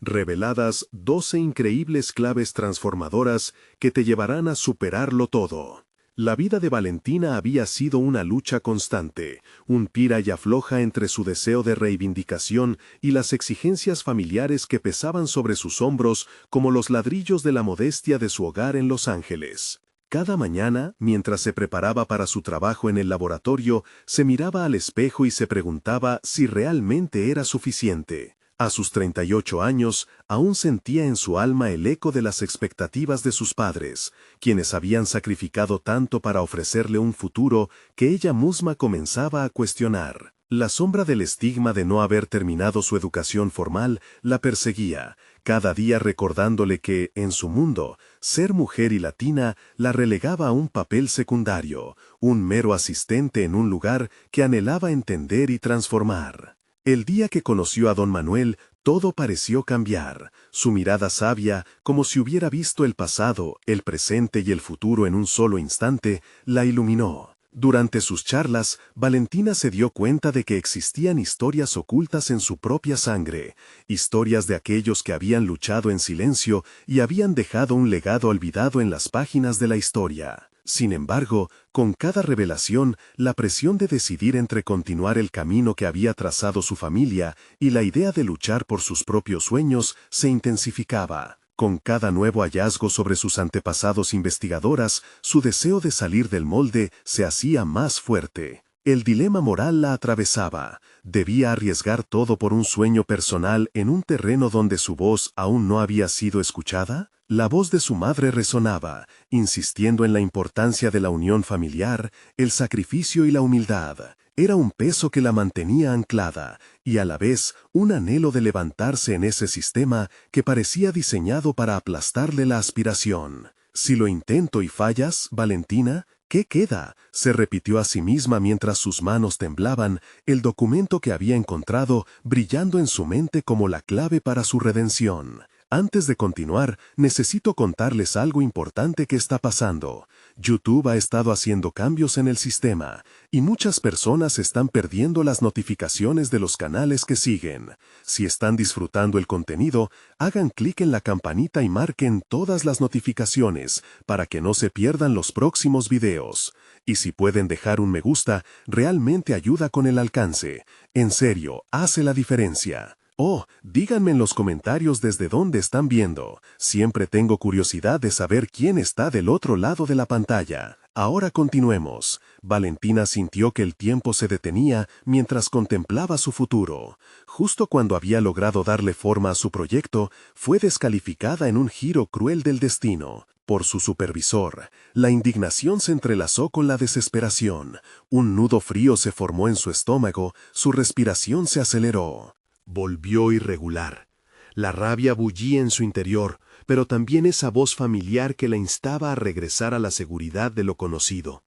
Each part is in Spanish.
Reveladas 12 increíbles claves transformadoras que te llevarán a superarlo todo. La vida de Valentina había sido una lucha constante, un tira y afloja entre su deseo de reivindicación y las exigencias familiares que pesaban sobre sus hombros como los ladrillos de la modestia de su hogar en Los Ángeles. Cada mañana, mientras se preparaba para su trabajo en el laboratorio, se miraba al espejo y se preguntaba si realmente era suficiente. A sus 38 años, aún sentía en su alma el eco de las expectativas de sus padres, quienes habían sacrificado tanto para ofrecerle un futuro que ella misma comenzaba a cuestionar. La sombra del estigma de no haber terminado su educación formal la perseguía, cada día recordándole que, en su mundo, ser mujer y latina la relegaba a un papel secundario, un mero asistente en un lugar que anhelaba entender y transformar. El día que conoció a don Manuel, todo pareció cambiar. Su mirada sabia, como si hubiera visto el pasado, el presente y el futuro en un solo instante, la iluminó. Durante sus charlas, Valentina se dio cuenta de que existían historias ocultas en su propia sangre, historias de aquellos que habían luchado en silencio y habían dejado un legado olvidado en las páginas de la historia. Sin embargo, con cada revelación, la presión de decidir entre continuar el camino que había trazado su familia y la idea de luchar por sus propios sueños se intensificaba. Con cada nuevo hallazgo sobre sus antepasados investigadoras, su deseo de salir del molde se hacía más fuerte. El dilema moral la atravesaba. ¿Debía arriesgar todo por un sueño personal en un terreno donde su voz aún no había sido escuchada? La voz de su madre resonaba, insistiendo en la importancia de la unión familiar, el sacrificio y la humildad. Era un peso que la mantenía anclada, y a la vez un anhelo de levantarse en ese sistema que parecía diseñado para aplastarle la aspiración. Si lo intento y fallas, Valentina, ¿qué queda? Se repitió a sí misma mientras sus manos temblaban, el documento que había encontrado brillando en su mente como la clave para su redención. Antes de continuar, necesito contarles algo importante que está pasando. YouTube ha estado haciendo cambios en el sistema, y muchas personas están perdiendo las notificaciones de los canales que siguen. Si están disfrutando el contenido, hagan clic en la campanita y marquen todas las notificaciones para que no se pierdan los próximos videos. Y si pueden dejar un me gusta, realmente ayuda con el alcance. En serio, hace la diferencia. Oh, díganme en los comentarios desde dónde están viendo. Siempre tengo curiosidad de saber quién está del otro lado de la pantalla. Ahora continuemos. Valentina sintió que el tiempo se detenía mientras contemplaba su futuro. Justo cuando había logrado darle forma a su proyecto, fue descalificada en un giro cruel del destino. Por su supervisor, la indignación se entrelazó con la desesperación. Un nudo frío se formó en su estómago, su respiración se aceleró. Volvió irregular. La rabia bullía en su interior, pero también esa voz familiar que la instaba a regresar a la seguridad de lo conocido.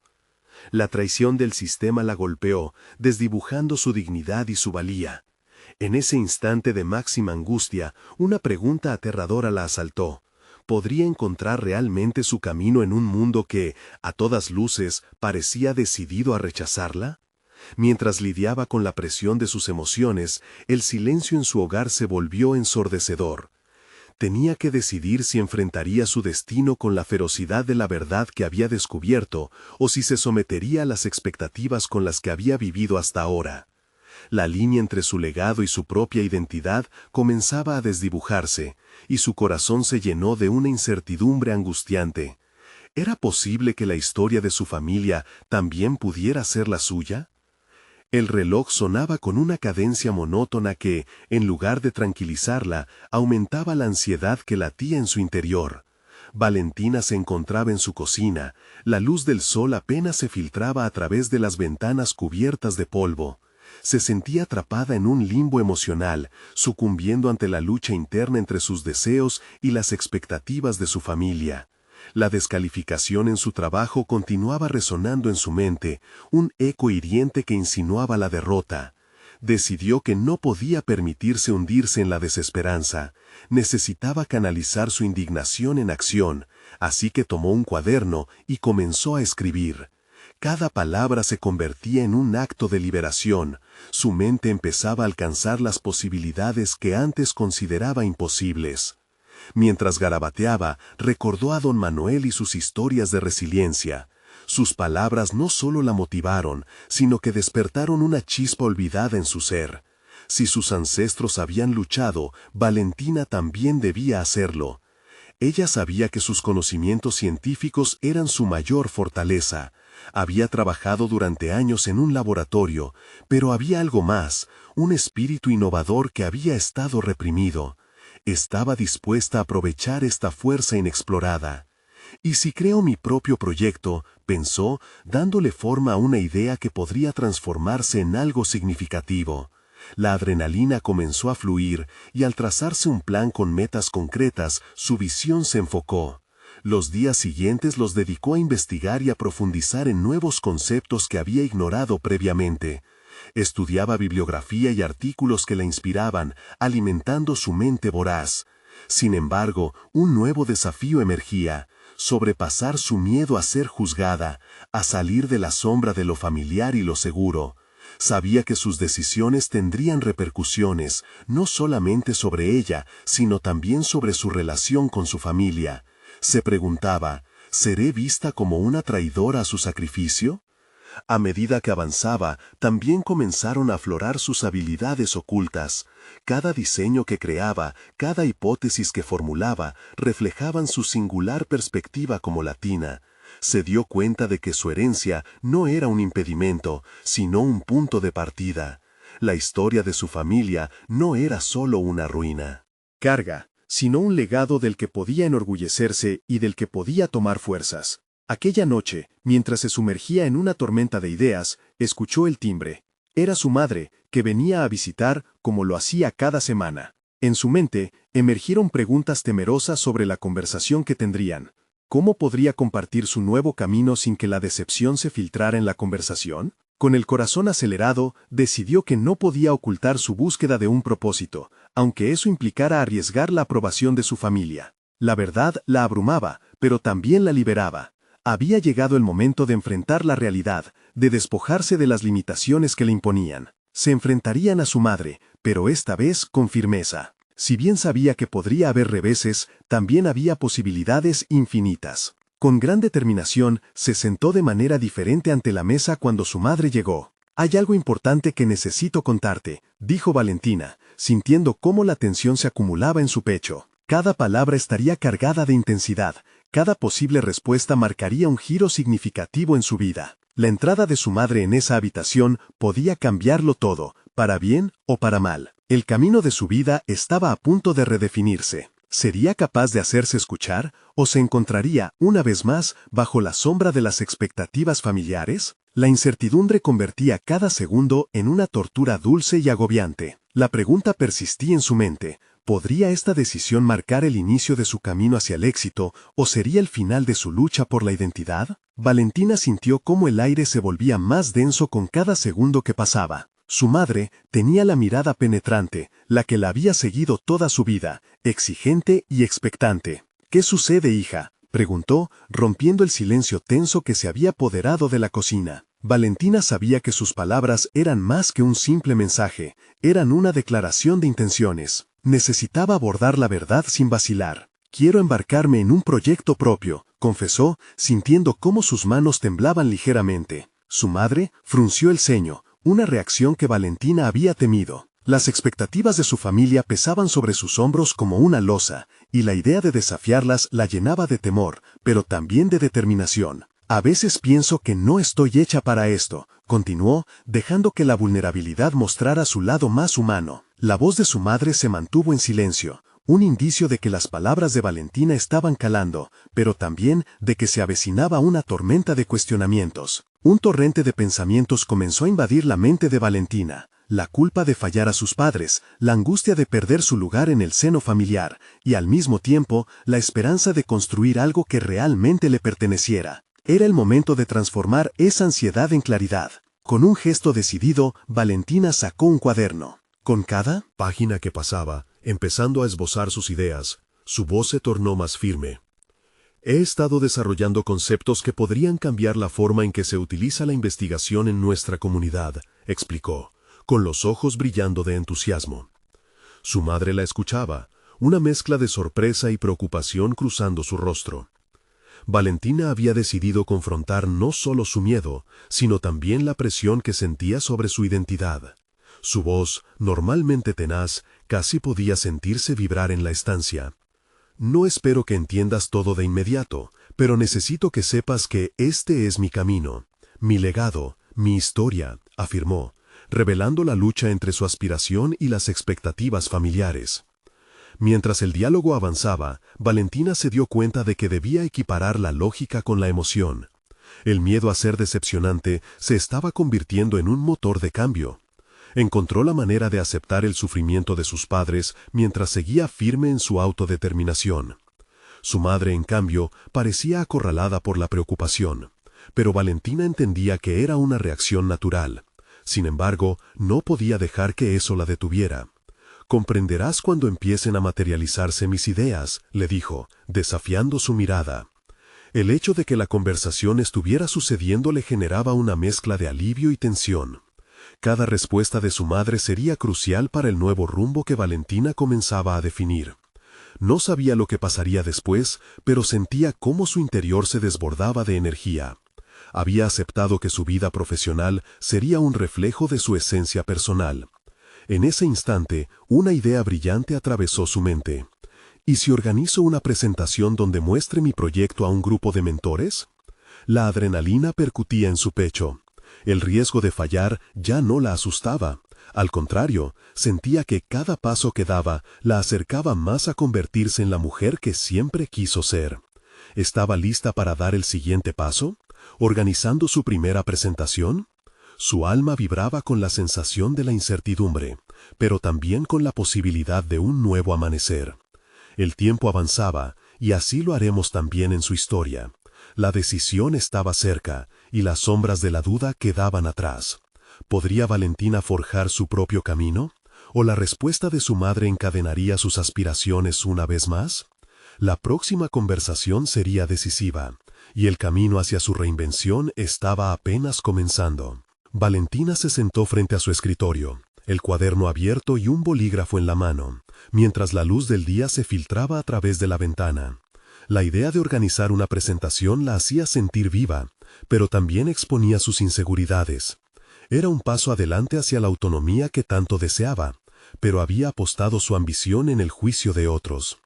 La traición del sistema la golpeó, desdibujando su dignidad y su valía. En ese instante de máxima angustia, una pregunta aterradora la asaltó. ¿Podría encontrar realmente su camino en un mundo que, a todas luces, parecía decidido a rechazarla? Mientras lidiaba con la presión de sus emociones, el silencio en su hogar se volvió ensordecedor. Tenía que decidir si enfrentaría su destino con la ferocidad de la verdad que había descubierto o si se sometería a las expectativas con las que había vivido hasta ahora. La línea entre su legado y su propia identidad comenzaba a desdibujarse, y su corazón se llenó de una incertidumbre angustiante. ¿Era posible que la historia de su familia también pudiera ser la suya? El reloj sonaba con una cadencia monótona que, en lugar de tranquilizarla, aumentaba la ansiedad que latía en su interior. Valentina se encontraba en su cocina. La luz del sol apenas se filtraba a través de las ventanas cubiertas de polvo. Se sentía atrapada en un limbo emocional, sucumbiendo ante la lucha interna entre sus deseos y las expectativas de su familia. La descalificación en su trabajo continuaba resonando en su mente, un eco hiriente que insinuaba la derrota. Decidió que no podía permitirse hundirse en la desesperanza. Necesitaba canalizar su indignación en acción, así que tomó un cuaderno y comenzó a escribir. Cada palabra se convertía en un acto de liberación. Su mente empezaba a alcanzar las posibilidades que antes consideraba imposibles. Mientras garabateaba, recordó a don Manuel y sus historias de resiliencia. Sus palabras no solo la motivaron, sino que despertaron una chispa olvidada en su ser. Si sus ancestros habían luchado, Valentina también debía hacerlo. Ella sabía que sus conocimientos científicos eran su mayor fortaleza. Había trabajado durante años en un laboratorio, pero había algo más, un espíritu innovador que había estado reprimido. Estaba dispuesta a aprovechar esta fuerza inexplorada. ¿Y si creo mi propio proyecto?, pensó, dándole forma a una idea que podría transformarse en algo significativo. La adrenalina comenzó a fluir, y al trazarse un plan con metas concretas, su visión se enfocó. Los días siguientes los dedicó a investigar y a profundizar en nuevos conceptos que había ignorado previamente. Estudiaba bibliografía y artículos que la inspiraban, alimentando su mente voraz. Sin embargo, un nuevo desafío emergía: sobrepasar su miedo a ser juzgada, a salir de la sombra de lo familiar y lo seguro. Sabía que sus decisiones tendrían repercusiones, no solamente sobre ella, sino también sobre su relación con su familia. Se preguntaba, ¿seré vista como una traidora a su sacrificio? A medida que avanzaba, también comenzaron a aflorar sus habilidades ocultas. Cada diseño que creaba, cada hipótesis que formulaba, reflejaban su singular perspectiva como latina. Se dio cuenta de que su herencia no era un impedimento, sino un punto de partida. La historia de su familia no era solo una ruina, carga, sino un legado del que podía enorgullecerse y del que podía tomar fuerzas. Aquella noche, mientras se sumergía en una tormenta de ideas, escuchó el timbre. Era su madre, que venía a visitar como lo hacía cada semana. En su mente, emergieron preguntas temerosas sobre la conversación que tendrían. ¿Cómo podría compartir su nuevo camino sin que la decepción se filtrara en la conversación? Con el corazón acelerado, decidió que no podía ocultar su búsqueda de un propósito, aunque eso implicara arriesgar la aprobación de su familia. La verdad la abrumaba, pero también la liberaba. Había llegado el momento de enfrentar la realidad, de despojarse de las limitaciones que le imponían. Se enfrentarían a su madre, pero esta vez con firmeza. Si bien sabía que podría haber reveses, también había posibilidades infinitas. Con gran determinación, se sentó de manera diferente ante la mesa cuando su madre llegó. «Hay algo importante que necesito contarte», dijo Valentina, sintiendo cómo la tensión se acumulaba en su pecho. Cada palabra estaría cargada de intensidad, cada posible respuesta marcaría un giro significativo en su vida. La entrada de su madre en esa habitación podía cambiarlo todo, para bien o para mal. El camino de su vida estaba a punto de redefinirse. ¿Sería capaz de hacerse escuchar o se encontraría, una vez más, bajo la sombra de las expectativas familiares? La incertidumbre convertía cada segundo en una tortura dulce y agobiante. La pregunta persistía en su mente: ¿podría esta decisión marcar el inicio de su camino hacia el éxito o sería el final de su lucha por la identidad? Valentina sintió cómo el aire se volvía más denso con cada segundo que pasaba. Su madre tenía la mirada penetrante, la que la había seguido toda su vida, exigente y expectante. «¿Qué sucede, hija?», preguntó, rompiendo el silencio tenso que se había apoderado de la cocina. Valentina sabía que sus palabras eran más que un simple mensaje, eran una declaración de intenciones. Necesitaba abordar la verdad sin vacilar. «Quiero embarcarme en un proyecto propio», confesó, sintiendo cómo sus manos temblaban ligeramente. Su madre frunció el ceño, una reacción que Valentina había temido. Las expectativas de su familia pesaban sobre sus hombros como una losa, y la idea de desafiarlas la llenaba de temor, pero también de determinación. «A veces pienso que no estoy hecha para esto», continuó, dejando que la vulnerabilidad mostrara su lado más humano. La voz de su madre se mantuvo en silencio, un indicio de que las palabras de Valentina estaban calando, pero también de que se avecinaba una tormenta de cuestionamientos. Un torrente de pensamientos comenzó a invadir la mente de Valentina. La culpa de fallar a sus padres, la angustia de perder su lugar en el seno familiar, y al mismo tiempo, la esperanza de construir algo que realmente le perteneciera. Era el momento de transformar esa ansiedad en claridad. Con un gesto decidido, Valentina sacó un cuaderno. Con cada página que pasaba, empezando a esbozar sus ideas, su voz se tornó más firme. He estado desarrollando conceptos que podrían cambiar la forma en que se utiliza la investigación en nuestra comunidad, explicó, con los ojos brillando de entusiasmo. Su madre la escuchaba, una mezcla de sorpresa y preocupación cruzando su rostro. Valentina había decidido confrontar no solo su miedo, sino también la presión que sentía sobre su identidad. Su voz, normalmente tenaz, casi podía sentirse vibrar en la estancia. No espero que entiendas todo de inmediato, pero necesito que sepas que este es mi camino, mi legado, mi historia, afirmó, revelando la lucha entre su aspiración y las expectativas familiares. Mientras el diálogo avanzaba, Valentina se dio cuenta de que debía equiparar la lógica con la emoción. El miedo a ser decepcionante se estaba convirtiendo en un motor de cambio. Encontró la manera de aceptar el sufrimiento de sus padres mientras seguía firme en su autodeterminación. Su madre, en cambio, parecía acorralada por la preocupación, pero Valentina entendía que era una reacción natural. Sin embargo, no podía dejar que eso la detuviera. «Comprenderás cuando empiecen a materializarse mis ideas», le dijo, desafiando su mirada. El hecho de que la conversación estuviera sucediendo le generaba una mezcla de alivio y tensión. Cada respuesta de su madre sería crucial para el nuevo rumbo que Valentina comenzaba a definir. No sabía lo que pasaría después, pero sentía cómo su interior se desbordaba de energía. Había aceptado que su vida profesional sería un reflejo de su esencia personal. En ese instante, una idea brillante atravesó su mente. ¿Y si organizo una presentación donde muestre mi proyecto a un grupo de mentores? La adrenalina percutía en su pecho. El riesgo de fallar ya no la asustaba. Al contrario, sentía que cada paso que daba la acercaba más a convertirse en la mujer que siempre quiso ser. ¿Estaba lista para dar el siguiente paso? ¿Organizando su primera presentación? Su alma vibraba con la sensación de la incertidumbre, pero también con la posibilidad de un nuevo amanecer. El tiempo avanzaba, y así lo haremos también en su historia. La decisión estaba cerca, y las sombras de la duda quedaban atrás. ¿Podría Valentina forjar su propio camino? ¿O la respuesta de su madre encadenaría sus aspiraciones una vez más? La próxima conversación sería decisiva, y el camino hacia su reinvención estaba apenas comenzando. Valentina se sentó frente a su escritorio, el cuaderno abierto y un bolígrafo en la mano, mientras la luz del día se filtraba a través de la ventana. La idea de organizar una presentación la hacía sentir viva, pero también exponía sus inseguridades. Era un paso adelante hacia la autonomía que tanto deseaba, pero había apostado su ambición en el juicio de otros.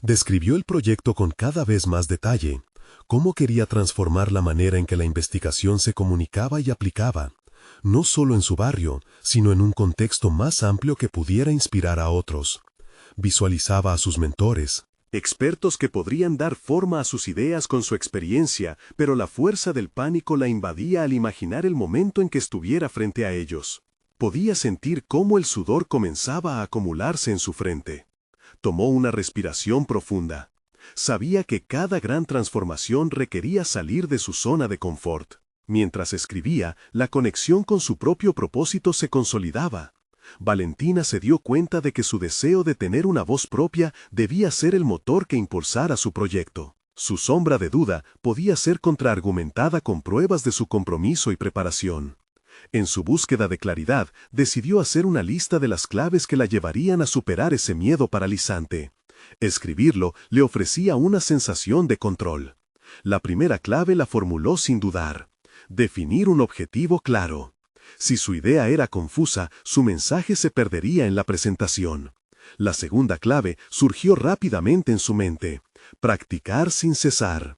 Describió el proyecto con cada vez más detalle, cómo quería transformar la manera en que la investigación se comunicaba y aplicaba, no solo en su barrio, sino en un contexto más amplio que pudiera inspirar a otros. Visualizaba a sus mentores, expertos que podrían dar forma a sus ideas con su experiencia, pero la fuerza del pánico la invadía al imaginar el momento en que estuviera frente a ellos. Podía sentir cómo el sudor comenzaba a acumularse en su frente. Tomó una respiración profunda. Sabía que cada gran transformación requería salir de su zona de confort. Mientras escribía, la conexión con su propio propósito se consolidaba. Valentina se dio cuenta de que su deseo de tener una voz propia debía ser el motor que impulsara su proyecto. Su sombra de duda podía ser contraargumentada con pruebas de su compromiso y preparación. En su búsqueda de claridad, decidió hacer una lista de las claves que la llevarían a superar ese miedo paralizante. Escribirlo le ofrecía una sensación de control. La primera clave la formuló sin dudar: definir un objetivo claro. Si su idea era confusa, su mensaje se perdería en la presentación. La segunda clave surgió rápidamente en su mente: practicar sin cesar.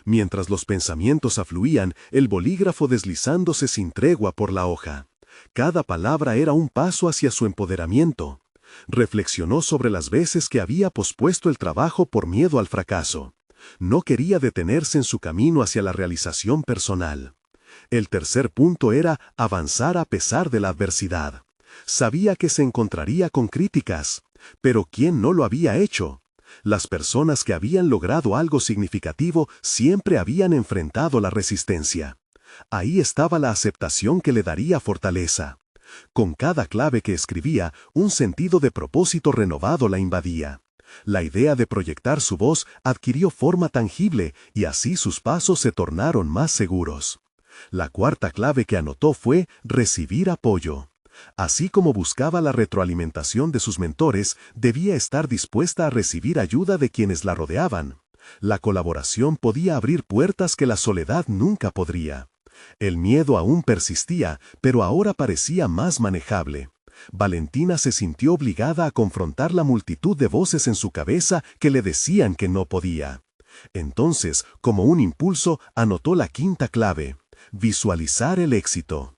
Mientras los pensamientos afluían, el bolígrafo deslizándose sin tregua por la hoja. Cada palabra era un paso hacia su empoderamiento. Reflexionó sobre las veces que había pospuesto el trabajo por miedo al fracaso. No quería detenerse en su camino hacia la realización personal. El tercer punto era avanzar a pesar de la adversidad. Sabía que se encontraría con críticas, pero ¿quién no lo había hecho? Las personas que habían logrado algo significativo siempre habían enfrentado la resistencia. Ahí estaba la aceptación que le daría fortaleza. Con cada clave que escribía, un sentido de propósito renovado la invadía. La idea de proyectar su voz adquirió forma tangible y así sus pasos se tornaron más seguros. La cuarta clave que anotó fue recibir apoyo. Así como buscaba la retroalimentación de sus mentores, debía estar dispuesta a recibir ayuda de quienes la rodeaban. La colaboración podía abrir puertas que la soledad nunca podría. El miedo aún persistía, pero ahora parecía más manejable. Valentina se sintió obligada a confrontar la multitud de voces en su cabeza que le decían que no podía. Entonces, como un impulso, anotó la quinta clave: visualizar el éxito.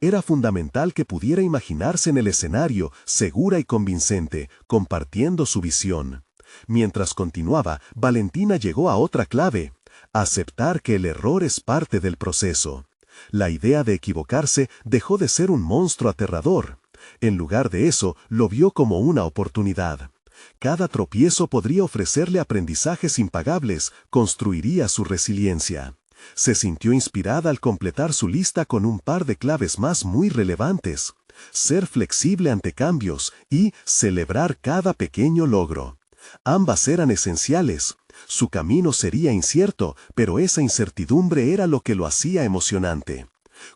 Era fundamental que pudiera imaginarse en el escenario, segura y convincente, compartiendo su visión. Mientras continuaba, Valentina llegó a otra clave: aceptar que el error es parte del proceso. La idea de equivocarse dejó de ser un monstruo aterrador. En lugar de eso, lo vio como una oportunidad. Cada tropiezo podría ofrecerle aprendizajes impagables, construiría su resiliencia. Se sintió inspirada al completar su lista con un par de claves más muy relevantes: ser flexible ante cambios y celebrar cada pequeño logro. Ambas eran esenciales. Su camino sería incierto, pero esa incertidumbre era lo que lo hacía emocionante.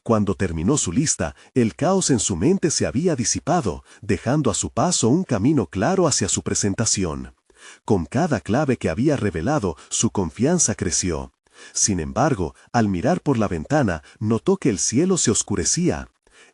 Cuando terminó su lista, el caos en su mente se había disipado, dejando a su paso un camino claro hacia su presentación. Con cada clave que había revelado, su confianza creció. Sin embargo, al mirar por la ventana, notó que el cielo se oscurecía.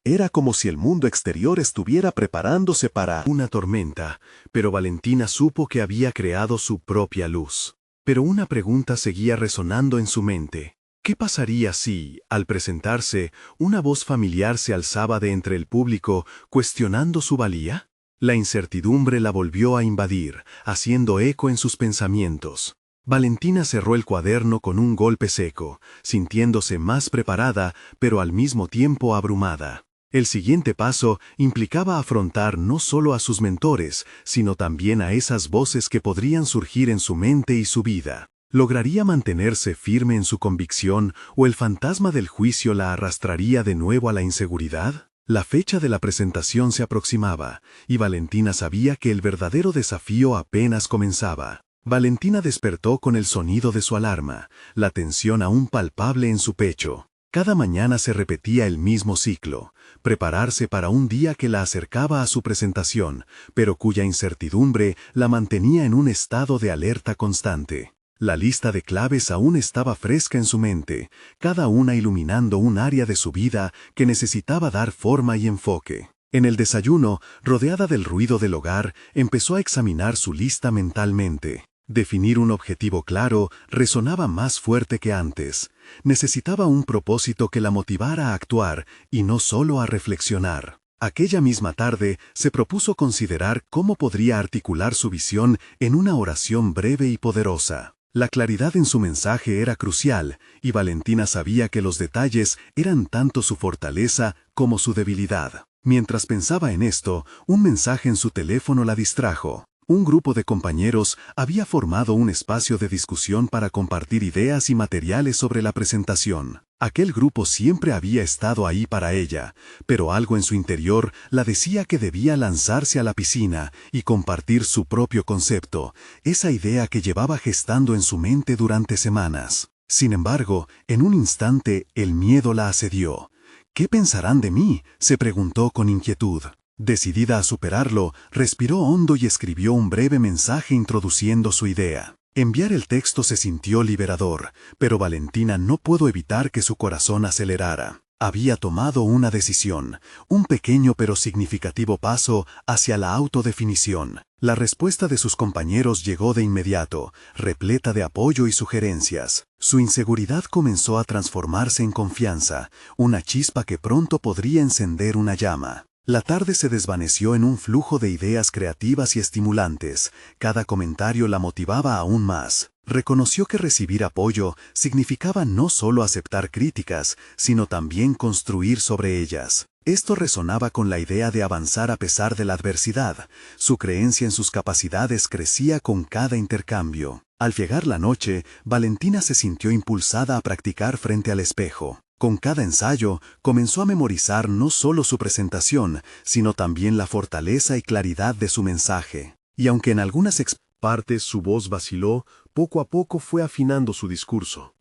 Era como si el mundo exterior estuviera preparándose para una tormenta, pero Valentina supo que había creado su propia luz. Pero una pregunta seguía resonando en su mente. ¿Qué pasaría si, al presentarse, una voz familiar se alzaba de entre el público, cuestionando su valía? La incertidumbre la volvió a invadir, haciendo eco en sus pensamientos. Valentina cerró el cuaderno con un golpe seco, sintiéndose más preparada, pero al mismo tiempo abrumada. El siguiente paso implicaba afrontar no solo a sus mentores, sino también a esas voces que podrían surgir en su mente y su vida. ¿Lograría mantenerse firme en su convicción o el fantasma del juicio la arrastraría de nuevo a la inseguridad? La fecha de la presentación se aproximaba, y Valentina sabía que el verdadero desafío apenas comenzaba. Valentina despertó con el sonido de su alarma, la tensión aún palpable en su pecho. Cada mañana se repetía el mismo ciclo: prepararse para un día que la acercaba a su presentación, pero cuya incertidumbre la mantenía en un estado de alerta constante. La lista de claves aún estaba fresca en su mente, cada una iluminando un área de su vida que necesitaba dar forma y enfoque. En el desayuno, rodeada del ruido del hogar, empezó a examinar su lista mentalmente. Definir un objetivo claro resonaba más fuerte que antes. Necesitaba un propósito que la motivara a actuar y no solo a reflexionar. Aquella misma tarde se propuso considerar cómo podría articular su visión en una oración breve y poderosa. La claridad en su mensaje era crucial, y Valentina sabía que los detalles eran tanto su fortaleza como su debilidad. Mientras pensaba en esto, un mensaje en su teléfono la distrajo. Un grupo de compañeros había formado un espacio de discusión para compartir ideas y materiales sobre la presentación. Aquel grupo siempre había estado ahí para ella, pero algo en su interior la decía que debía lanzarse a la piscina y compartir su propio concepto, esa idea que llevaba gestando en su mente durante semanas. Sin embargo, en un instante el miedo la asedió. ¿Qué pensarán de mí?, se preguntó con inquietud. Decidida a superarlo, respiró hondo y escribió un breve mensaje introduciendo su idea. Enviar el texto se sintió liberador, pero Valentina no pudo evitar que su corazón acelerara. Había tomado una decisión, un pequeño pero significativo paso hacia la autodefinición. La respuesta de sus compañeros llegó de inmediato, repleta de apoyo y sugerencias. Su inseguridad comenzó a transformarse en confianza, una chispa que pronto podría encender una llama. La tarde se desvaneció en un flujo de ideas creativas y estimulantes. Cada comentario la motivaba aún más. Reconoció que recibir apoyo significaba no solo aceptar críticas, sino también construir sobre ellas. Esto resonaba con la idea de avanzar a pesar de la adversidad. Su creencia en sus capacidades crecía con cada intercambio. Al llegar la noche, Valentina se sintió impulsada a practicar frente al espejo. Con cada ensayo, comenzó a memorizar no solo su presentación, sino también la fortaleza y claridad de su mensaje. Y aunque en algunas Partes su voz vaciló, poco a poco fue afinando su discurso.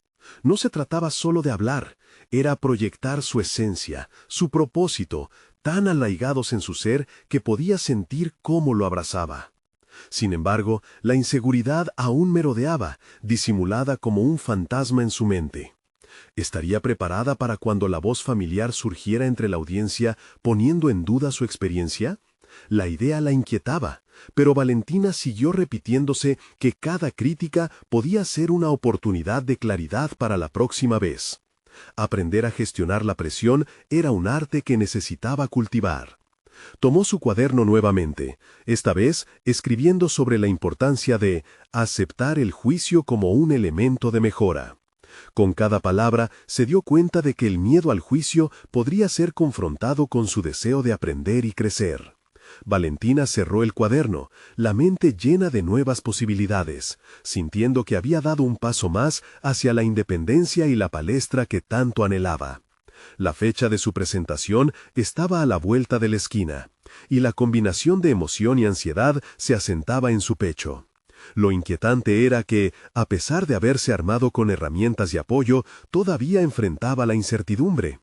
No se trataba solo de hablar, era proyectar su esencia, su propósito, tan arraigados en su ser que podía sentir cómo lo abrazaba. Sin embargo, la inseguridad aún merodeaba, disimulada como un fantasma en su mente. ¿Estaría preparada para cuando la voz familiar surgiera entre la audiencia, poniendo en duda su experiencia? La idea la inquietaba, pero Valentina siguió repitiéndose que cada crítica podía ser una oportunidad de claridad para la próxima vez. Aprender a gestionar la presión era un arte que necesitaba cultivar. Tomó su cuaderno nuevamente, esta vez escribiendo sobre la importancia de aceptar el juicio como un elemento de mejora. Con cada palabra se dio cuenta de que el miedo al juicio podría ser confrontado con su deseo de aprender y crecer. Valentina cerró el cuaderno, la mente llena de nuevas posibilidades, sintiendo que había dado un paso más hacia la independencia y la palestra que tanto anhelaba. La fecha de su presentación estaba a la vuelta de la esquina, y la combinación de emoción y ansiedad se asentaba en su pecho. Lo inquietante era que, a pesar de haberse armado con herramientas y apoyo, todavía enfrentaba la incertidumbre.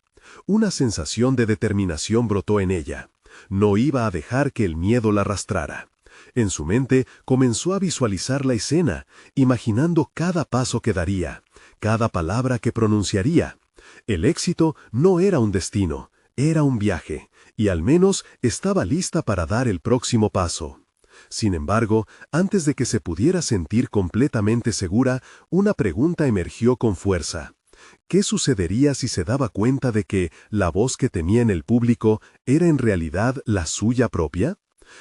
Una sensación de determinación brotó en ella. No iba a dejar que el miedo la arrastrara. En su mente comenzó a visualizar la escena, imaginando cada paso que daría, cada palabra que pronunciaría. El éxito no era un destino, era un viaje, y al menos estaba lista para dar el próximo paso. Sin embargo, antes de que se pudiera sentir completamente segura, una pregunta emergió con fuerza. ¿Qué sucedería si se daba cuenta de que la voz que temía en el público era en realidad la suya propia?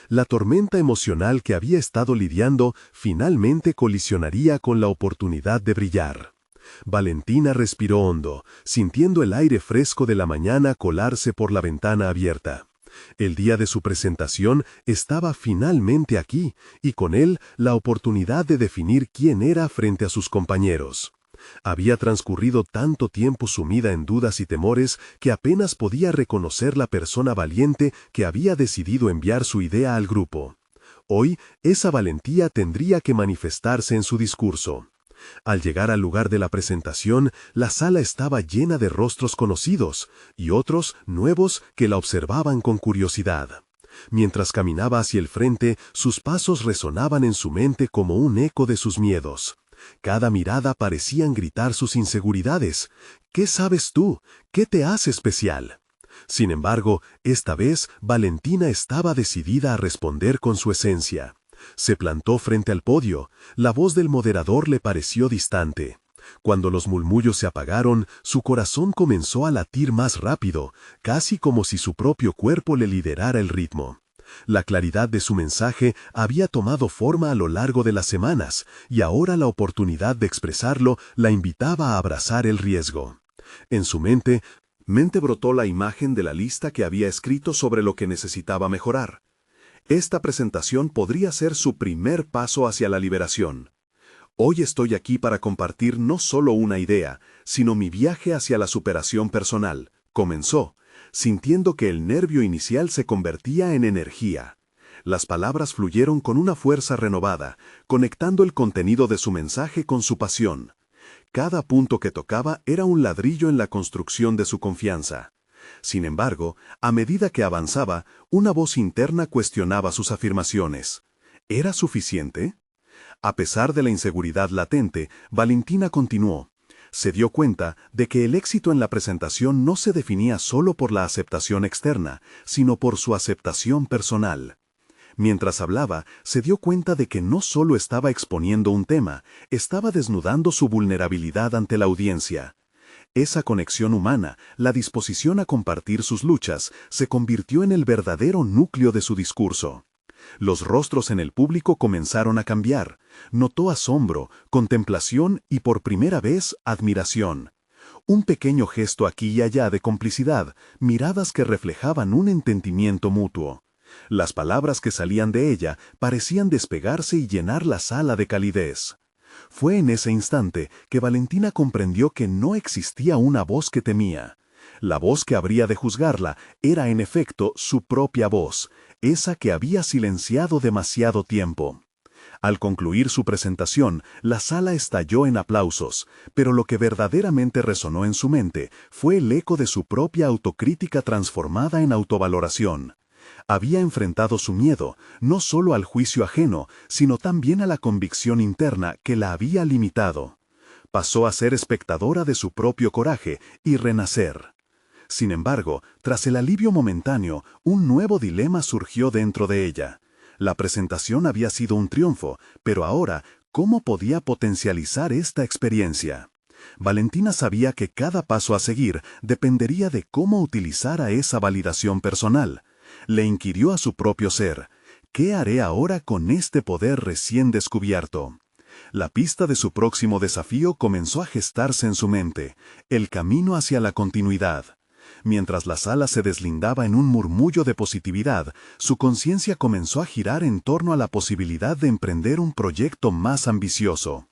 La tormenta emocional que había estado lidiando finalmente colisionaría con la oportunidad de brillar. Valentina respiró hondo, sintiendo el aire fresco de la mañana colarse por la ventana abierta. El día de su presentación estaba finalmente aquí, y con él la oportunidad de definir quién era frente a sus compañeros. Había transcurrido tanto tiempo sumida en dudas y temores que apenas podía reconocer la persona valiente que había decidido enviar su idea al grupo. Hoy, esa valentía tendría que manifestarse en su discurso. Al llegar al lugar de la presentación, la sala estaba llena de rostros conocidos y otros nuevos que la observaban con curiosidad. Mientras caminaba hacia el frente, sus pasos resonaban en su mente como un eco de sus miedos. Cada mirada parecían gritar sus inseguridades. ¿Qué sabes tú? ¿Qué te hace especial? Sin embargo, esta vez Valentina estaba decidida a responder con su esencia. Se plantó frente al podio. La voz del moderador le pareció distante. Cuando los murmullos se apagaron, su corazón comenzó a latir más rápido, casi como si su propio cuerpo le liderara el ritmo. La claridad de su mensaje había tomado forma a lo largo de las semanas, y ahora la oportunidad de expresarlo la invitaba a abrazar el riesgo. En su mente brotó la imagen de la lista que había escrito sobre lo que necesitaba mejorar. Esta presentación podría ser su primer paso hacia la liberación. Hoy estoy aquí para compartir no solo una idea, sino mi viaje hacia la superación personal, comenzó, sintiendo que el nervio inicial se convertía en energía. Las palabras fluyeron con una fuerza renovada, conectando el contenido de su mensaje con su pasión. Cada punto que tocaba era un ladrillo en la construcción de su confianza. Sin embargo, a medida que avanzaba, una voz interna cuestionaba sus afirmaciones. ¿Era suficiente? A pesar de la inseguridad latente, Valentina continuó. Se dio cuenta de que el éxito en la presentación no se definía solo por la aceptación externa, sino por su aceptación personal. Mientras hablaba, se dio cuenta de que no solo estaba exponiendo un tema, estaba desnudando su vulnerabilidad ante la audiencia. Esa conexión humana, la disposición a compartir sus luchas, se convirtió en el verdadero núcleo de su discurso. Los rostros en el público comenzaron a cambiar. Notó asombro, contemplación y por primera vez admiración. Un pequeño gesto aquí y allá de complicidad, miradas que reflejaban un entendimiento mutuo. Las palabras que salían de ella parecían despegarse y llenar la sala de calidez. Fue en ese instante que Valentina comprendió que no existía una voz que temía. La voz que habría de juzgarla era en efecto su propia voz, esa que había silenciado demasiado tiempo. Al concluir su presentación, la sala estalló en aplausos, pero lo que verdaderamente resonó en su mente fue el eco de su propia autocrítica transformada en autovaloración. Había enfrentado su miedo, no solo al juicio ajeno, sino también a la convicción interna que la había limitado. Pasó a ser espectadora de su propio coraje y renacer. Sin embargo, tras el alivio momentáneo, un nuevo dilema surgió dentro de ella. La presentación había sido un triunfo, pero ahora, ¿cómo podía potencializar esta experiencia? Valentina sabía que cada paso a seguir dependería de cómo utilizara esa validación personal. Le inquirió a su propio ser, ¿qué haré ahora con este poder recién descubierto? La pista de su próximo desafío comenzó a gestarse en su mente, el camino hacia la continuidad. Mientras la sala se deslindaba en un murmullo de positividad, su conciencia comenzó a girar en torno a la posibilidad de emprender un proyecto más ambicioso.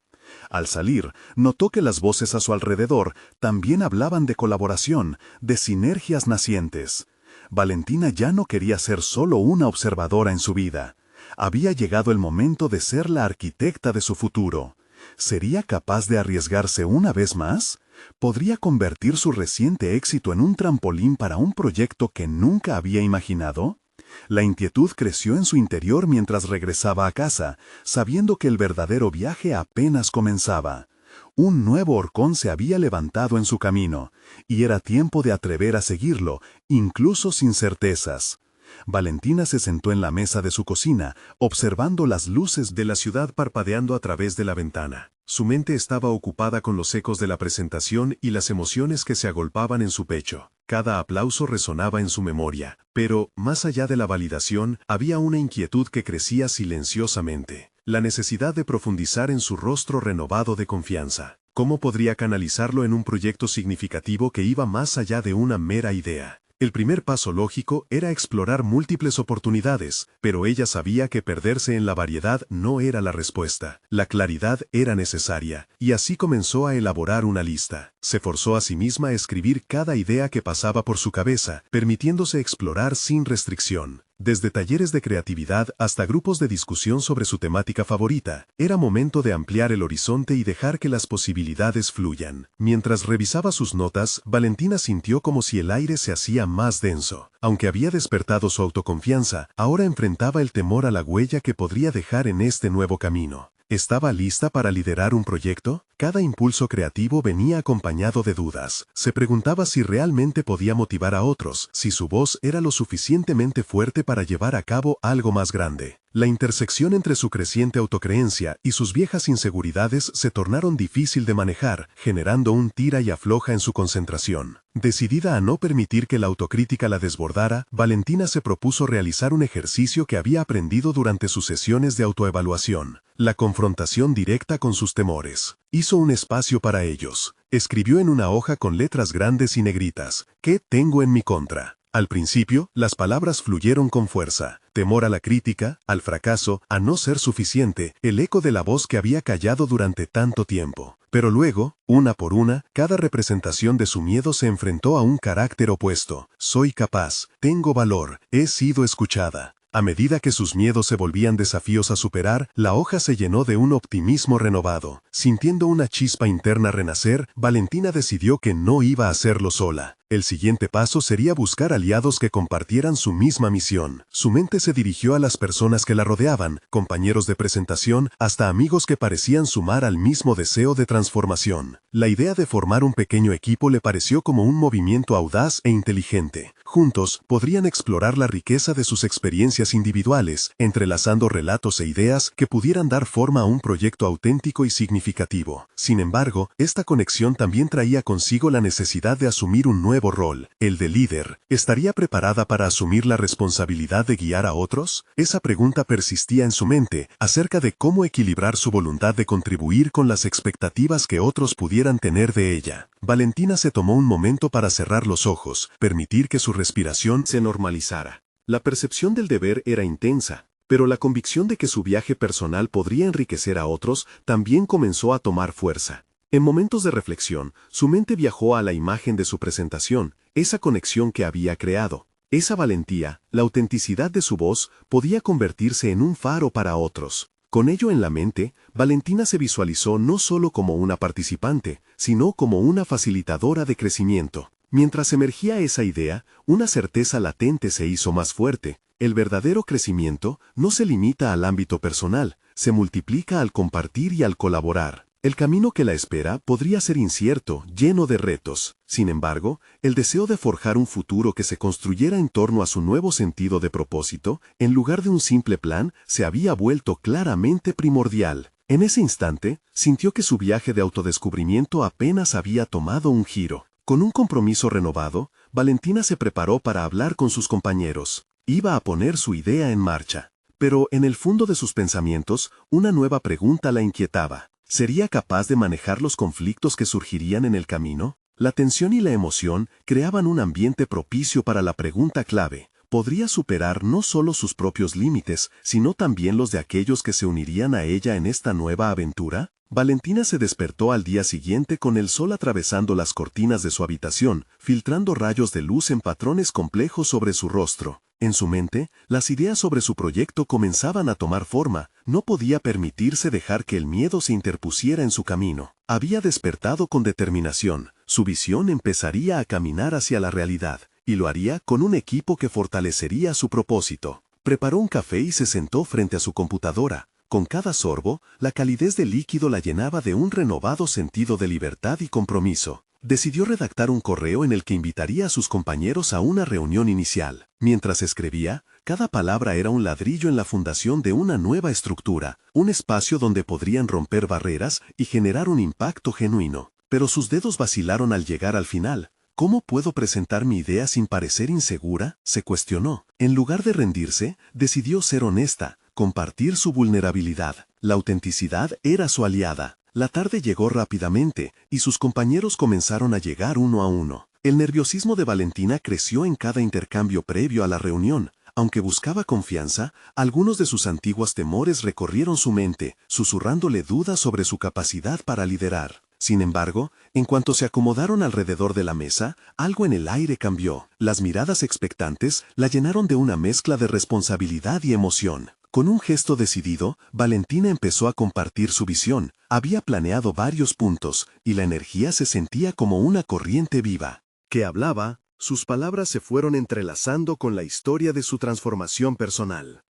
Al salir, notó que las voces a su alrededor también hablaban de colaboración, de sinergias nacientes. Valentina ya no quería ser solo una observadora en su vida. Había llegado el momento de ser la arquitecta de su futuro. ¿Sería capaz de arriesgarse una vez más? ¿Podría convertir su reciente éxito en un trampolín para un proyecto que nunca había imaginado? La inquietud creció en su interior mientras regresaba a casa, sabiendo que el verdadero viaje apenas comenzaba. Un nuevo horcón se había levantado en su camino, y era tiempo de atrever a seguirlo, incluso sin certezas. Valentina se sentó en la mesa de su cocina, observando las luces de la ciudad parpadeando a través de la ventana. Su mente estaba ocupada con los ecos de la presentación y las emociones que se agolpaban en su pecho. Cada aplauso resonaba en su memoria, pero, más allá de la validación, había una inquietud que crecía silenciosamente. La necesidad de profundizar en su rostro renovado de confianza. ¿Cómo podría canalizarlo en un proyecto significativo que iba más allá de una mera idea? El primer paso lógico era explorar múltiples oportunidades, pero ella sabía que perderse en la variedad no era la respuesta. La claridad era necesaria, y así comenzó a elaborar una lista. Se forzó a sí misma a escribir cada idea que pasaba por su cabeza, permitiéndose explorar sin restricción. Desde talleres de creatividad hasta grupos de discusión sobre su temática favorita, era momento de ampliar el horizonte y dejar que las posibilidades fluyan. Mientras revisaba sus notas, Valentina sintió como si el aire se hacía más denso. Aunque había despertado su autoconfianza, ahora enfrentaba el temor a la huella que podría dejar en este nuevo camino. ¿Estaba lista para liderar un proyecto? Cada impulso creativo venía acompañado de dudas. Se preguntaba si realmente podía motivar a otros, si su voz era lo suficientemente fuerte para llevar a cabo algo más grande. La intersección entre su creciente autocreencia y sus viejas inseguridades se tornaron difícil de manejar, generando un tira y afloja en su concentración. Decidida a no permitir que la autocrítica la desbordara, Valentina se propuso realizar un ejercicio que había aprendido durante sus sesiones de autoevaluación: la confrontación directa con sus temores. Hizo un espacio para ellos. Escribió en una hoja con letras grandes y negritas: ¿qué tengo en mi contra? Al principio, las palabras fluyeron con fuerza. Temor a la crítica, al fracaso, a no ser suficiente, el eco de la voz que había callado durante tanto tiempo. Pero luego, una por una, cada representación de su miedo se enfrentó a un carácter opuesto. Soy capaz, tengo valor, he sido escuchada. A medida que sus miedos se volvían desafíos a superar, la hoja se llenó de un optimismo renovado. Sintiendo una chispa interna renacer, Valentina decidió que no iba a hacerlo sola. El siguiente paso sería buscar aliados que compartieran su misma misión. Su mente se dirigió a las personas que la rodeaban, compañeros de presentación, hasta amigos que parecían sumar al mismo deseo de transformación. La idea de formar un pequeño equipo le pareció como un movimiento audaz e inteligente. Juntos, podrían explorar la riqueza de sus experiencias individuales, entrelazando relatos e ideas que pudieran dar forma a un proyecto auténtico y significativo. Sin embargo, esta conexión también traía consigo la necesidad de asumir un nuevo rol, el de líder. ¿Estaría preparada para asumir la responsabilidad de guiar a otros? Esa pregunta persistía en su mente, acerca de cómo equilibrar su voluntad de contribuir con las expectativas que otros pudieran tener de ella. Valentina se tomó un momento para cerrar los ojos, permitir que su respiración se normalizara. La percepción del deber era intensa, pero la convicción de que su viaje personal podría enriquecer a otros también comenzó a tomar fuerza. En momentos de reflexión, su mente viajó a la imagen de su presentación, esa conexión que había creado. Esa valentía, la autenticidad de su voz, podía convertirse en un faro para otros. Con ello en la mente, Valentina se visualizó no solo como una participante, sino como una facilitadora de crecimiento. Mientras emergía esa idea, una certeza latente se hizo más fuerte. El verdadero crecimiento no se limita al ámbito personal, se multiplica al compartir y al colaborar. El camino que la espera podría ser incierto, lleno de retos. Sin embargo, el deseo de forjar un futuro que se construyera en torno a su nuevo sentido de propósito, en lugar de un simple plan, se había vuelto claramente primordial. En ese instante, sintió que su viaje de autodescubrimiento apenas había tomado un giro. Con un compromiso renovado, Valentina se preparó para hablar con sus compañeros. Iba a poner su idea en marcha. Pero en el fondo de sus pensamientos, una nueva pregunta la inquietaba. ¿Sería capaz de manejar los conflictos que surgirían en el camino? La tensión y la emoción creaban un ambiente propicio para la pregunta clave. ¿Podría superar no solo sus propios límites, sino también los de aquellos que se unirían a ella en esta nueva aventura? Valentina se despertó al día siguiente con el sol atravesando las cortinas de su habitación, filtrando rayos de luz en patrones complejos sobre su rostro. En su mente, las ideas sobre su proyecto comenzaban a tomar forma. No podía permitirse dejar que el miedo se interpusiera en su camino. Había despertado con determinación. Su visión empezaría a caminar hacia la realidad, y lo haría con un equipo que fortalecería su propósito. Preparó un café y se sentó frente a su computadora. Con cada sorbo, la calidez del líquido la llenaba de un renovado sentido de libertad y compromiso. Decidió redactar un correo en el que invitaría a sus compañeros a una reunión inicial. Mientras escribía, cada palabra era un ladrillo en la fundación de una nueva estructura, un espacio donde podrían romper barreras y generar un impacto genuino. Pero sus dedos vacilaron al llegar al final. ¿Cómo puedo presentar mi idea sin parecer insegura?, se cuestionó. En lugar de rendirse, decidió ser honesta, compartir su vulnerabilidad. La autenticidad era su aliada. La tarde llegó rápidamente, y sus compañeros comenzaron a llegar uno a uno. El nerviosismo de Valentina creció en cada intercambio previo a la reunión. Aunque buscaba confianza, algunos de sus antiguos temores recorrieron su mente, susurrándole dudas sobre su capacidad para liderar. Sin embargo, en cuanto se acomodaron alrededor de la mesa, algo en el aire cambió. Las miradas expectantes la llenaron de una mezcla de responsabilidad y emoción. Con un gesto decidido, Valentina empezó a compartir su visión. Había planeado varios puntos, y la energía se sentía como una corriente viva. Que hablaba, sus palabras se fueron entrelazando con la historia de su transformación personal.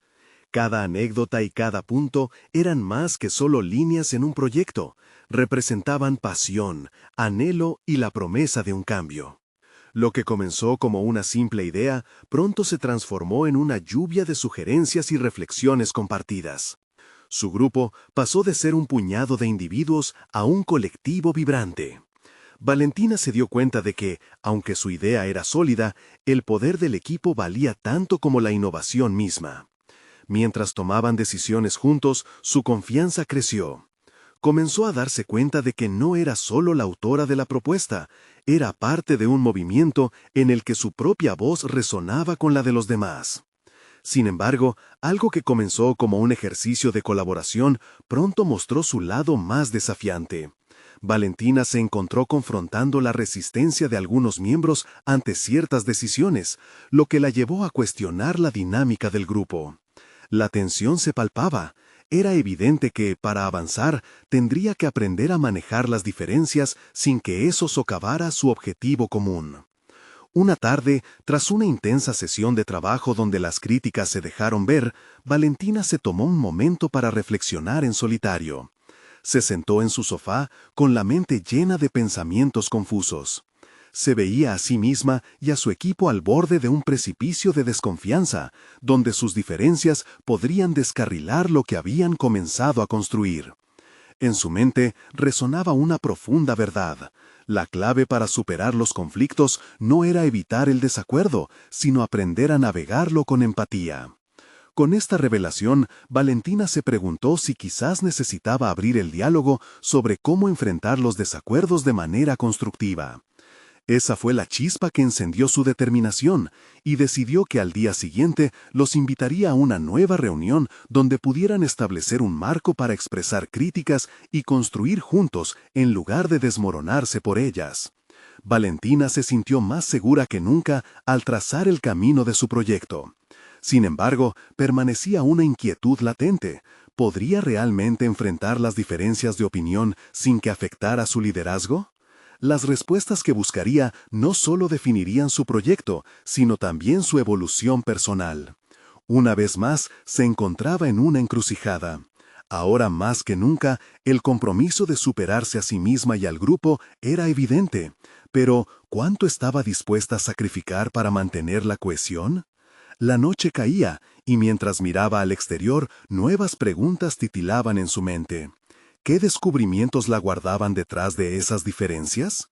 Cada anécdota y cada punto eran más que solo líneas en un proyecto. Representaban pasión, anhelo y la promesa de un cambio. Lo que comenzó como una simple idea, pronto se transformó en una lluvia de sugerencias y reflexiones compartidas. Su grupo pasó de ser un puñado de individuos a un colectivo vibrante. Valentina se dio cuenta de que, aunque su idea era sólida, el poder del equipo valía tanto como la innovación misma. Mientras tomaban decisiones juntos, su confianza creció. Comenzó a darse cuenta de que no era solo la autora de la propuesta, era parte de un movimiento en el que su propia voz resonaba con la de los demás. Sin embargo, algo que comenzó como un ejercicio de colaboración pronto mostró su lado más desafiante. Valentina se encontró confrontando la resistencia de algunos miembros ante ciertas decisiones, lo que la llevó a cuestionar la dinámica del grupo. La tensión se palpaba. Era evidente que, para avanzar, tendría que aprender a manejar las diferencias sin que eso socavara su objetivo común. Una tarde, tras una intensa sesión de trabajo donde las críticas se dejaron ver, Valentina se tomó un momento para reflexionar en solitario. Se sentó en su sofá, con la mente llena de pensamientos confusos. Se veía a sí misma y a su equipo al borde de un precipicio de desconfianza, donde sus diferencias podrían descarrilar lo que habían comenzado a construir. En su mente resonaba una profunda verdad. La clave para superar los conflictos no era evitar el desacuerdo, sino aprender a navegarlo con empatía. Con esta revelación, Valentina se preguntó si quizás necesitaba abrir el diálogo sobre cómo enfrentar los desacuerdos de manera constructiva. Esa fue la chispa que encendió su determinación, y decidió que al día siguiente los invitaría a una nueva reunión donde pudieran establecer un marco para expresar críticas y construir juntos en lugar de desmoronarse por ellas. Valentina se sintió más segura que nunca al trazar el camino de su proyecto. Sin embargo, permanecía una inquietud latente. ¿Podría realmente enfrentar las diferencias de opinión sin que afectara su liderazgo? Las respuestas que buscaría no solo definirían su proyecto, sino también su evolución personal. Una vez más, se encontraba en una encrucijada. Ahora más que nunca, el compromiso de superarse a sí misma y al grupo era evidente. Pero, ¿cuánto estaba dispuesta a sacrificar para mantener la cohesión? La noche caía, y mientras miraba al exterior, nuevas preguntas titilaban en su mente. ¿Qué descubrimientos la guardaban detrás de esas diferencias?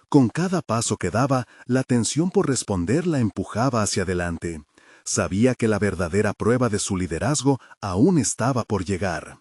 Con cada paso que daba, la tensión por responder la empujaba hacia adelante. Sabía que la verdadera prueba de su liderazgo aún estaba por llegar.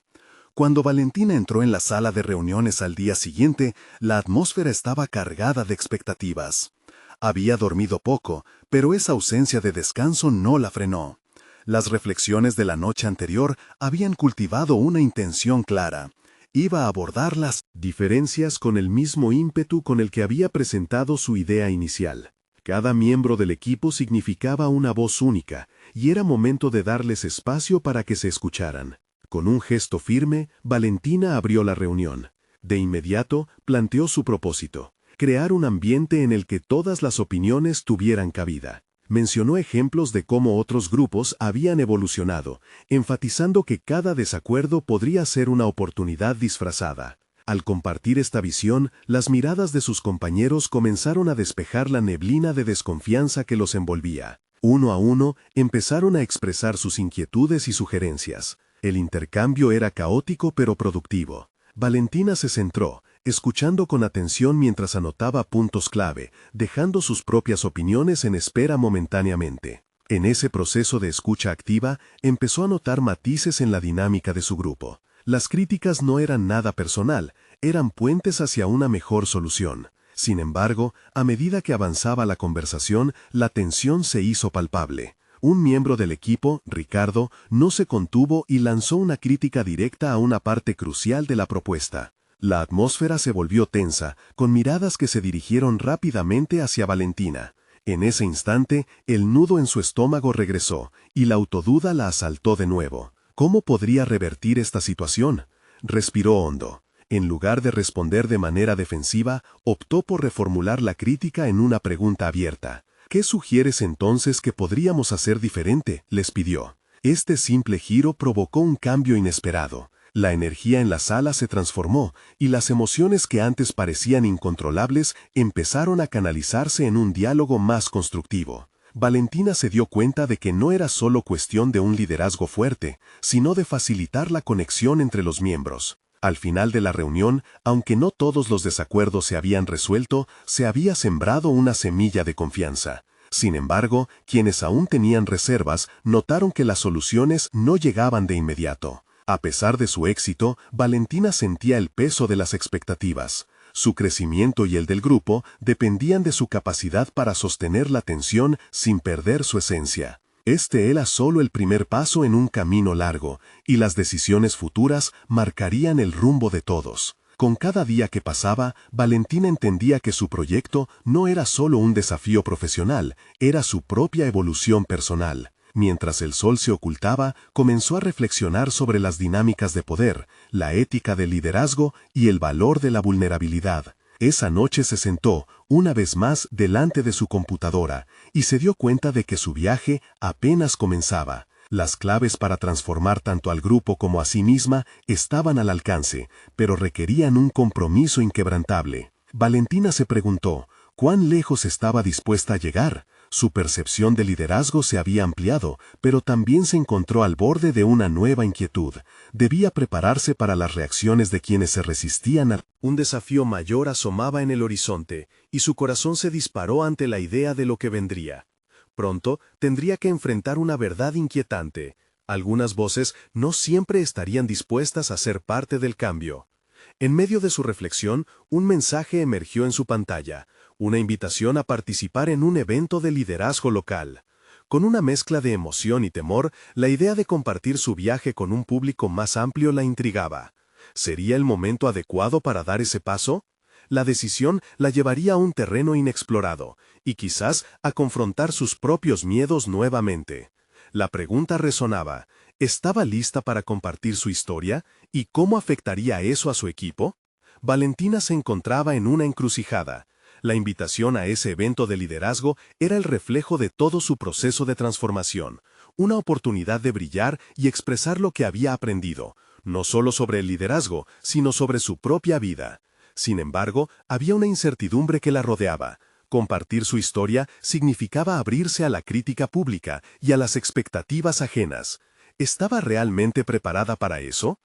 Cuando Valentina entró en la sala de reuniones al día siguiente, la atmósfera estaba cargada de expectativas. Había dormido poco, pero esa ausencia de descanso no la frenó. Las reflexiones de la noche anterior habían cultivado una intención clara. Iba a abordar las diferencias con el mismo ímpetu con el que había presentado su idea inicial. Cada miembro del equipo significaba una voz única, y era momento de darles espacio para que se escucharan. Con un gesto firme, Valentina abrió la reunión. De inmediato, planteó su propósito: crear un ambiente en el que todas las opiniones tuvieran cabida. Mencionó ejemplos de cómo otros grupos habían evolucionado, enfatizando que cada desacuerdo podría ser una oportunidad disfrazada. Al compartir esta visión, las miradas de sus compañeros comenzaron a despejar la neblina de desconfianza que los envolvía. Uno a uno, empezaron a expresar sus inquietudes y sugerencias. El intercambio era caótico pero productivo. Valentina se centró, escuchando con atención mientras anotaba puntos clave, dejando sus propias opiniones en espera momentáneamente. En ese proceso de escucha activa, empezó a notar matices en la dinámica de su grupo. Las críticas no eran nada personal, eran puentes hacia una mejor solución. Sin embargo, a medida que avanzaba la conversación, la tensión se hizo palpable. Un miembro del equipo, Ricardo, no se contuvo y lanzó una crítica directa a una parte crucial de la propuesta. La atmósfera se volvió tensa, con miradas que se dirigieron rápidamente hacia Valentina. En ese instante, el nudo en su estómago regresó, y la autoduda la asaltó de nuevo. ¿Cómo podría revertir esta situación? Respiró hondo. En lugar de responder de manera defensiva, optó por reformular la crítica en una pregunta abierta. ¿Qué sugieres entonces que podríamos hacer diferente?, les pidió. Este simple giro provocó un cambio inesperado. La energía en la sala se transformó, y las emociones que antes parecían incontrolables empezaron a canalizarse en un diálogo más constructivo. Valentina se dio cuenta de que no era solo cuestión de un liderazgo fuerte, sino de facilitar la conexión entre los miembros. Al final de la reunión, aunque no todos los desacuerdos se habían resuelto, se había sembrado una semilla de confianza. Sin embargo, quienes aún tenían reservas notaron que las soluciones no llegaban de inmediato. A pesar de su éxito, Valentina sentía el peso de las expectativas. Su crecimiento y el del grupo dependían de su capacidad para sostener la tensión sin perder su esencia. Este era solo el primer paso en un camino largo, y las decisiones futuras marcarían el rumbo de todos. Con cada día que pasaba, Valentina entendía que su proyecto no era solo un desafío profesional, era su propia evolución personal. Mientras el sol se ocultaba, comenzó a reflexionar sobre las dinámicas de poder, la ética del liderazgo y el valor de la vulnerabilidad. Esa noche se sentó, una vez más, delante de su computadora, y se dio cuenta de que su viaje apenas comenzaba. Las claves para transformar tanto al grupo como a sí misma estaban al alcance, pero requerían un compromiso inquebrantable. Valentina se preguntó, ¿cuán lejos estaba dispuesta a llegar? Su percepción de liderazgo se había ampliado, pero también se encontró al borde de una nueva inquietud. Debía prepararse para las reacciones de quienes se resistían a... Un desafío mayor asomaba en el horizonte, y su corazón se disparó ante la idea de lo que vendría. Pronto tendría que enfrentar una verdad inquietante. Algunas voces no siempre estarían dispuestas a ser parte del cambio. En medio de su reflexión, un mensaje emergió en su pantalla, una invitación a participar en un evento de liderazgo local. Con una mezcla de emoción y temor, la idea de compartir su viaje con un público más amplio la intrigaba. ¿Sería el momento adecuado para dar ese paso? La decisión la llevaría a un terreno inexplorado, y quizás a confrontar sus propios miedos nuevamente. La pregunta resonaba: ¿Estaba lista para compartir su historia? ¿Y cómo afectaría eso a su equipo? Valentina se encontraba en una encrucijada. La invitación a ese evento de liderazgo era el reflejo de todo su proceso de transformación, una oportunidad de brillar y expresar lo que había aprendido, no solo sobre el liderazgo, sino sobre su propia vida. Sin embargo, había una incertidumbre que la rodeaba. Compartir su historia significaba abrirse a la crítica pública y a las expectativas ajenas. ¿Estaba realmente preparada para eso?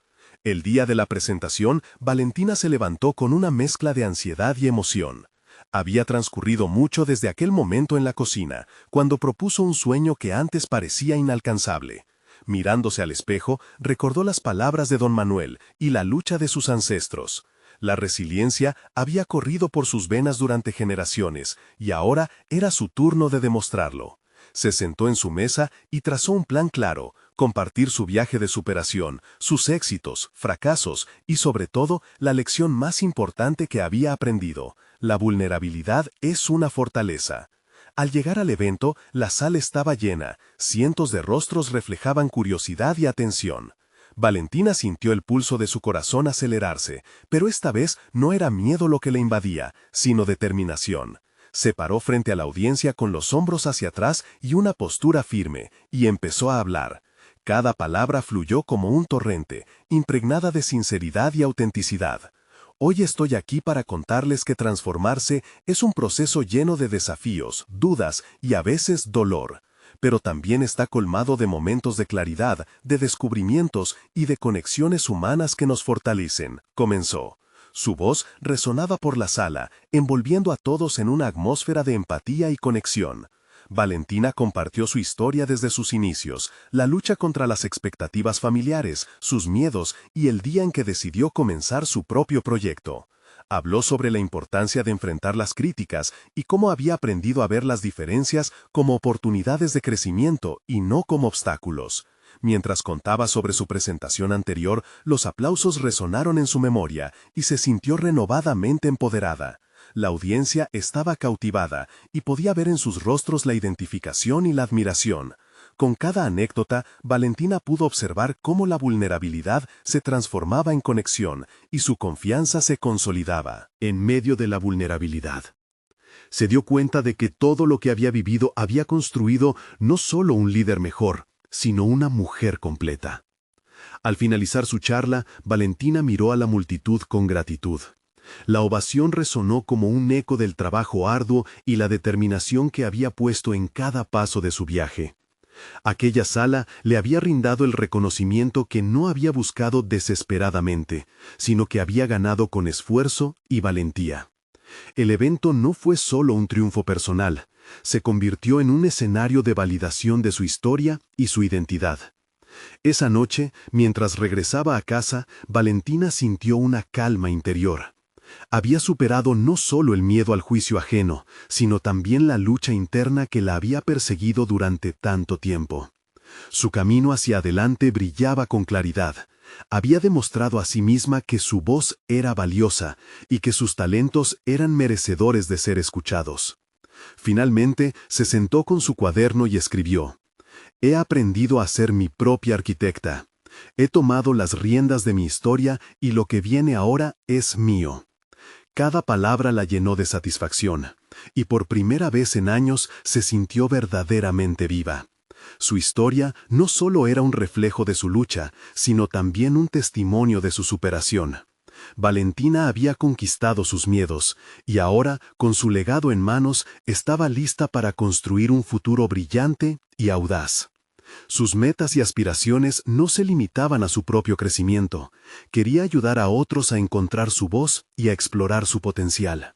El día de la presentación, Valentina se levantó con una mezcla de ansiedad y emoción. Había transcurrido mucho desde aquel momento en la cocina, cuando propuso un sueño que antes parecía inalcanzable. Mirándose al espejo, recordó las palabras de don Manuel y la lucha de sus ancestros. La resiliencia había corrido por sus venas durante generaciones, y ahora era su turno de demostrarlo. Se sentó en su mesa y trazó un plan claro: compartir su viaje de superación, sus éxitos, fracasos y sobre todo la lección más importante que había aprendido: la vulnerabilidad es una fortaleza. Al llegar al evento, la sala estaba llena, cientos de rostros reflejaban curiosidad y atención. Valentina sintió el pulso de su corazón acelerarse, pero esta vez no era miedo lo que le invadía, sino determinación. Se paró frente a la audiencia con los hombros hacia atrás y una postura firme, y empezó a hablar. Cada palabra fluyó como un torrente, impregnada de sinceridad y autenticidad. Hoy estoy aquí para contarles que transformarse es un proceso lleno de desafíos, dudas y a veces dolor. Pero también está colmado de momentos de claridad, de descubrimientos y de conexiones humanas que nos fortalecen, comenzó. Su voz resonaba por la sala, envolviendo a todos en una atmósfera de empatía y conexión. Valentina compartió su historia desde sus inicios, la lucha contra las expectativas familiares, sus miedos y el día en que decidió comenzar su propio proyecto. Habló sobre la importancia de enfrentar las críticas y cómo había aprendido a ver las diferencias como oportunidades de crecimiento y no como obstáculos. Mientras contaba sobre su presentación anterior, los aplausos resonaron en su memoria y se sintió renovadamente empoderada. La audiencia estaba cautivada y podía ver en sus rostros la identificación y la admiración. Con cada anécdota, Valentina pudo observar cómo la vulnerabilidad se transformaba en conexión y su confianza se consolidaba. En medio de la vulnerabilidad, se dio cuenta de que todo lo que había vivido había construido no solo un líder mejor, sino una mujer completa. Al finalizar su charla, Valentina miró a la multitud con gratitud. La ovación resonó como un eco del trabajo arduo y la determinación que había puesto en cada paso de su viaje. Aquella sala le había brindado el reconocimiento que no había buscado desesperadamente, sino que había ganado con esfuerzo y valentía. El evento no fue solo un triunfo personal, se convirtió en un escenario de validación de su historia y su identidad. Esa noche, mientras regresaba a casa, Valentina sintió una calma interior. Había superado no solo el miedo al juicio ajeno, sino también la lucha interna que la había perseguido durante tanto tiempo. Su camino hacia adelante brillaba con claridad. Había demostrado a sí misma que su voz era valiosa y que sus talentos eran merecedores de ser escuchados. Finalmente, se sentó con su cuaderno y escribió: «He aprendido a ser mi propia arquitecta. He tomado las riendas de mi historia y lo que viene ahora es mío». Cada palabra la llenó de satisfacción, y por primera vez en años se sintió verdaderamente viva. Su historia no solo era un reflejo de su lucha, sino también un testimonio de su superación. Valentina había conquistado sus miedos, y ahora, con su legado en manos, estaba lista para construir un futuro brillante y audaz. Sus metas y aspiraciones no se limitaban a su propio crecimiento. Quería ayudar a otros a encontrar su voz y a explorar su potencial.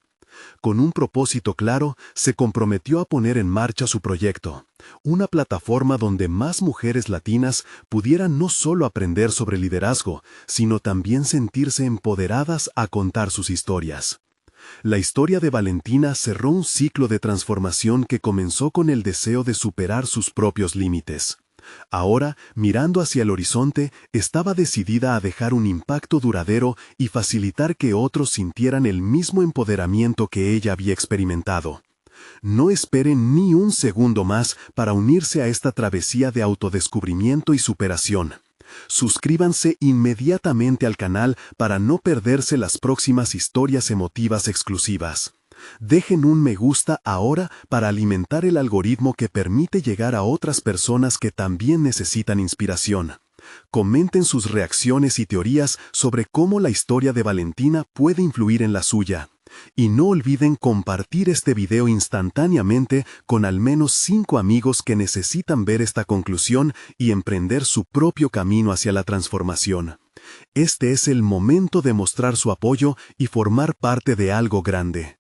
Con un propósito claro, se comprometió a poner en marcha su proyecto, una plataforma donde más mujeres latinas pudieran no solo aprender sobre liderazgo, sino también sentirse empoderadas a contar sus historias. La historia de Valentina cerró un ciclo de transformación que comenzó con el deseo de superar sus propios límites. Ahora, mirando hacia el horizonte, estaba decidida a dejar un impacto duradero y facilitar que otros sintieran el mismo empoderamiento que ella había experimentado. No esperen ni un segundo más para unirse a esta travesía de autodescubrimiento y superación. Suscríbanse inmediatamente al canal para no perderse las próximas historias emotivas exclusivas. Dejen un me gusta ahora para alimentar el algoritmo que permite llegar a otras personas que también necesitan inspiración. Comenten sus reacciones y teorías sobre cómo la historia de Valentina puede influir en la suya. Y no olviden compartir este video instantáneamente con al menos 5 amigos que necesitan ver esta conclusión y emprender su propio camino hacia la transformación. Este es el momento de mostrar su apoyo y formar parte de algo grande.